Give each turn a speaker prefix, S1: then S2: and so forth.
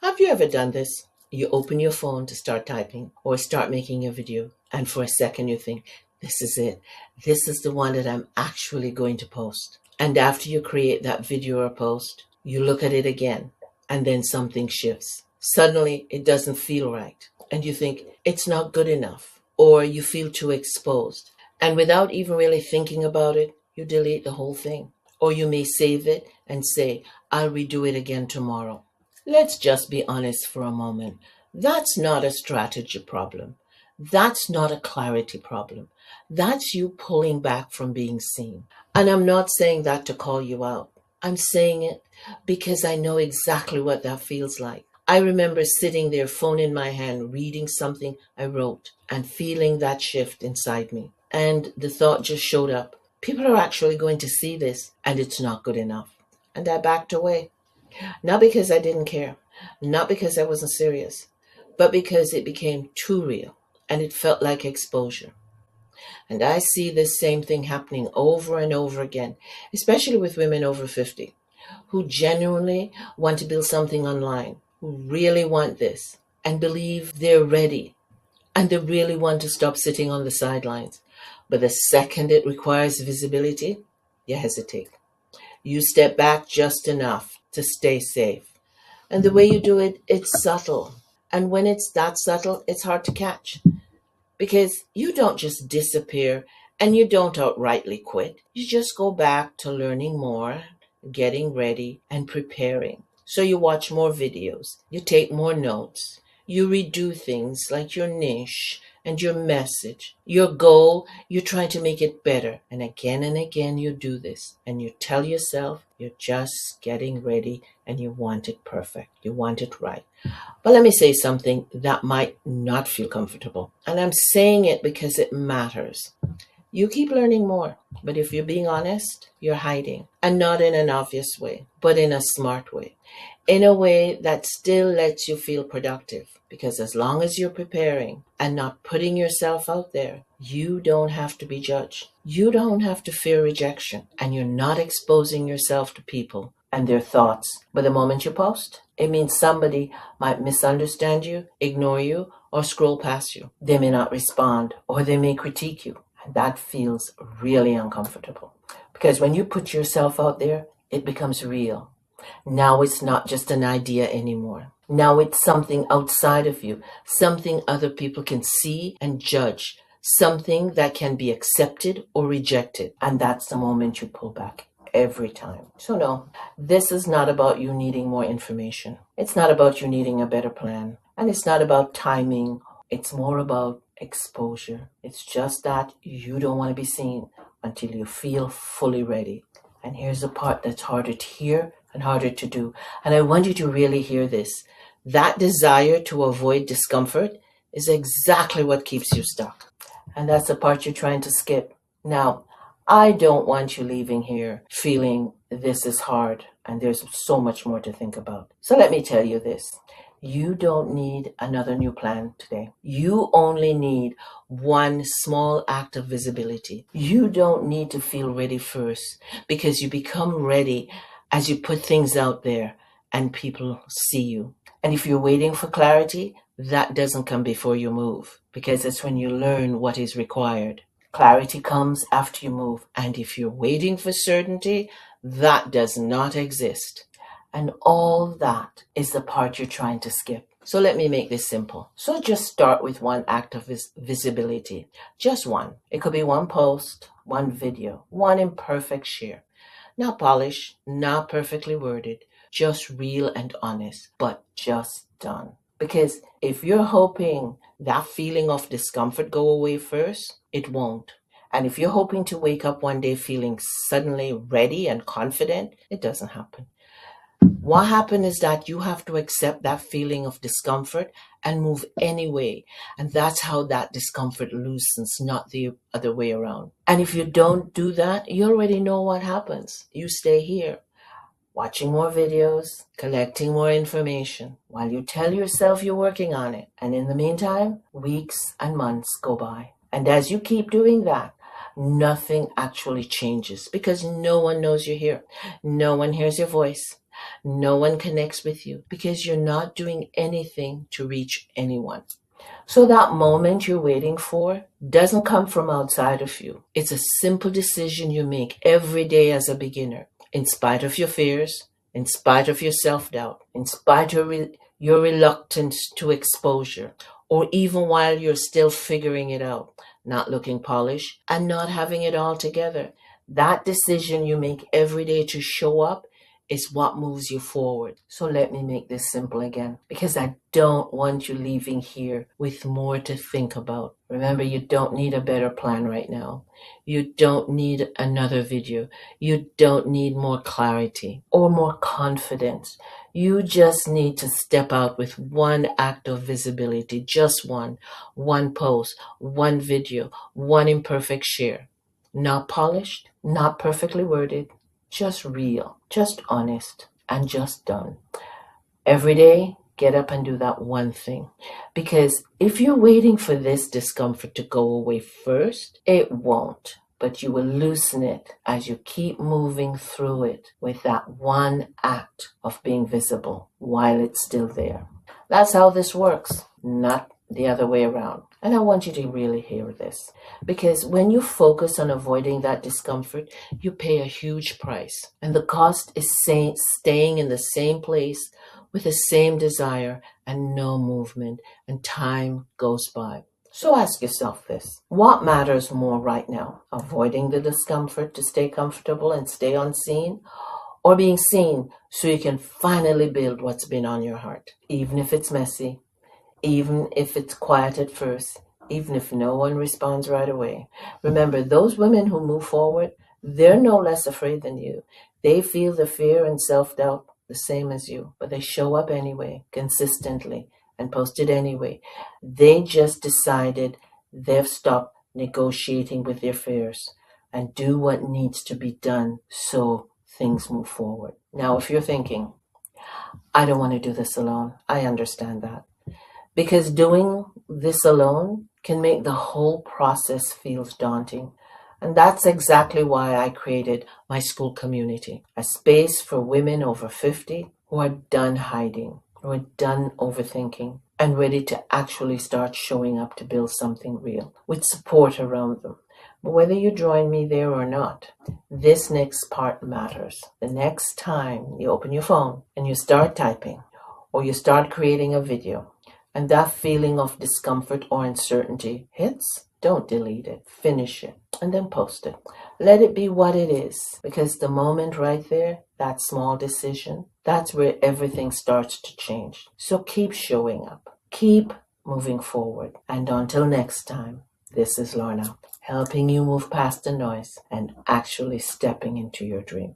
S1: Have you ever done this? You open your phone to start typing or start making a video, and for a second you think, this is it. This is the one that I'm actually going to post. And after you create that video or post, you look at it again, and then something shifts. Suddenly, it doesn't feel right, and you think it's not good enough, or you feel too exposed. And without even really thinking about it, you delete the whole thing. Or you may save it and say, I'll redo it again tomorrow. Let's just be honest for a moment. That's not a strategy problem. That's not a clarity problem. That's you pulling back from being seen. And I'm not saying that to call you out. I'm saying it because I know exactly what that feels like. I remember sitting there, phone in my hand, reading something I wrote and feeling that shift inside me. And the thought just showed up. People are actually going to see this, and it's not good enough. And I backed away. Not because I didn't care, not because I wasn't serious, but because it became too real and it felt like exposure. And I see this same thing happening over and over again, especially with women over 50 who genuinely want to build something online, who really want this and believe they're ready and they really want to stop sitting on the sidelines. But the second it requires visibility, you hesitate. You step back just enough to stay safe. And the way you do it, it's subtle. And when it's that subtle, it's hard to catch. Because you don't just disappear and you don't outrightly quit. You just go back to learning more, getting ready, and preparing. So you watch more videos, you take more notes, you redo things like your niche and your message, your goal, you're trying to make it better. And again you do this and you tell yourself you're just getting ready and you want it perfect. You want it right. But let me say something that might not feel comfortable. And I'm saying it because it matters. You keep learning more, but if you're being honest, you're hiding. And not in an obvious way, but in a smart way. In a way that still lets you feel productive. Because as long as you're preparing and not putting yourself out there, you don't have to be judged. You don't have to fear rejection. And you're not exposing yourself to people and their thoughts. But the moment you post, it means somebody might misunderstand you, ignore you, or scroll past you. They may not respond, or they may critique you. And that feels really uncomfortable. Because when you put yourself out there, it becomes real. Now it's not just an idea anymore. Now it's something outside of you, something other people can see and judge, something that can be accepted or rejected. And that's the moment you pull back every time. So no, this is not about you needing more information. It's not about you needing a better plan. And it's not about timing. It's more about exposure. It's just that you don't want to be seen until you feel fully ready. And here's the part that's harder to hear and harder to do. And I want you to really hear this. That desire to avoid discomfort is exactly what keeps you stuck. And that's the part you're trying to skip. Now, I don't want you leaving here feeling this is hard and there's so much more to think about. So let me tell you this. You don't need another new plan today. You only need one small act of visibility. You don't need to feel ready first because you become ready as you put things out there and people see you. And if you're waiting for clarity, that doesn't come before you move because it's when you learn what is required. Clarity comes after you move. And if you're waiting for certainty, that does not exist. And all that is the part you're trying to skip. So let me make this simple. So just start with one act of visibility. Just one. It could be one post, one video, one imperfect share. Not polished, not perfectly worded, just real and honest, but just done. Because if you're hoping that feeling of discomfort go away first, it won't. And if you're hoping to wake up one day feeling suddenly ready and confident, it doesn't happen. What happens is that you have to accept that feeling of discomfort and move anyway. And that's how that discomfort loosens, not the other way around. And if you don't do that, you already know what happens. You stay here, watching more videos, collecting more information, while you tell yourself you're working on it. And in the meantime, weeks and months go by. And as you keep doing that, nothing actually changes because no one knows you're here. No one hears your voice. No one connects with you because you're not doing anything to reach anyone. So that moment you're waiting for doesn't come from outside of you. It's a simple decision you make every day as a beginner, in spite of your fears, in spite of your self-doubt, in spite of your reluctance to exposure, or even while you're still figuring it out, not looking polished and not having it all together. That decision you make every day to show up is what moves you forward. So let me make this simple again, because I don't want you leaving here with more to think about. Remember, you don't need a better plan right now. You don't need another video. You don't need more clarity or more confidence. You just need to step out with one act of visibility, just one post, one video, one imperfect share. Not polished, not perfectly worded, just real, just honest, and just done. Every day, get up and do that one thing. Because if you're waiting for this discomfort to go away first, it won't. But you will loosen it as you keep moving through it with that one act of being visible while it's still there. That's how this works, not the other way around. And I want you to really hear this, because when you focus on avoiding that discomfort, you pay a huge price. And the cost is staying in the same place with the same desire and no movement, and time goes by. So ask yourself this: what matters more right now? Avoiding the discomfort to stay comfortable and stay unseen, or being seen so you can finally build what's been on your heart, even if it's messy, even if it's quiet at first, even if no one responds right away. Remember, those women who move forward, they're no less afraid than you. They feel the fear and self-doubt the same as you, but they show up anyway, consistently, and post it anyway. They just decided they've stopped negotiating with their fears and do what needs to be done so things move forward. Now, if you're thinking, I don't want to do this alone, I understand that. Because doing this alone can make the whole process feel daunting. And that's exactly why I created my school community, a space for women over 50 who are done hiding, who are done overthinking, and ready to actually start showing up to build something real, with support around them. But whether you join me there or not, this next part matters. The next time you open your phone and you start typing, or you start creating a video, and that feeling of discomfort or uncertainty hits, don't delete it. Finish it and then post it. Let it be what it is, because the moment right there, that small decision, that's where everything starts to change. So keep showing up. Keep moving forward. And until next time, this is Lorna, helping you move past the noise and actually stepping into your dream.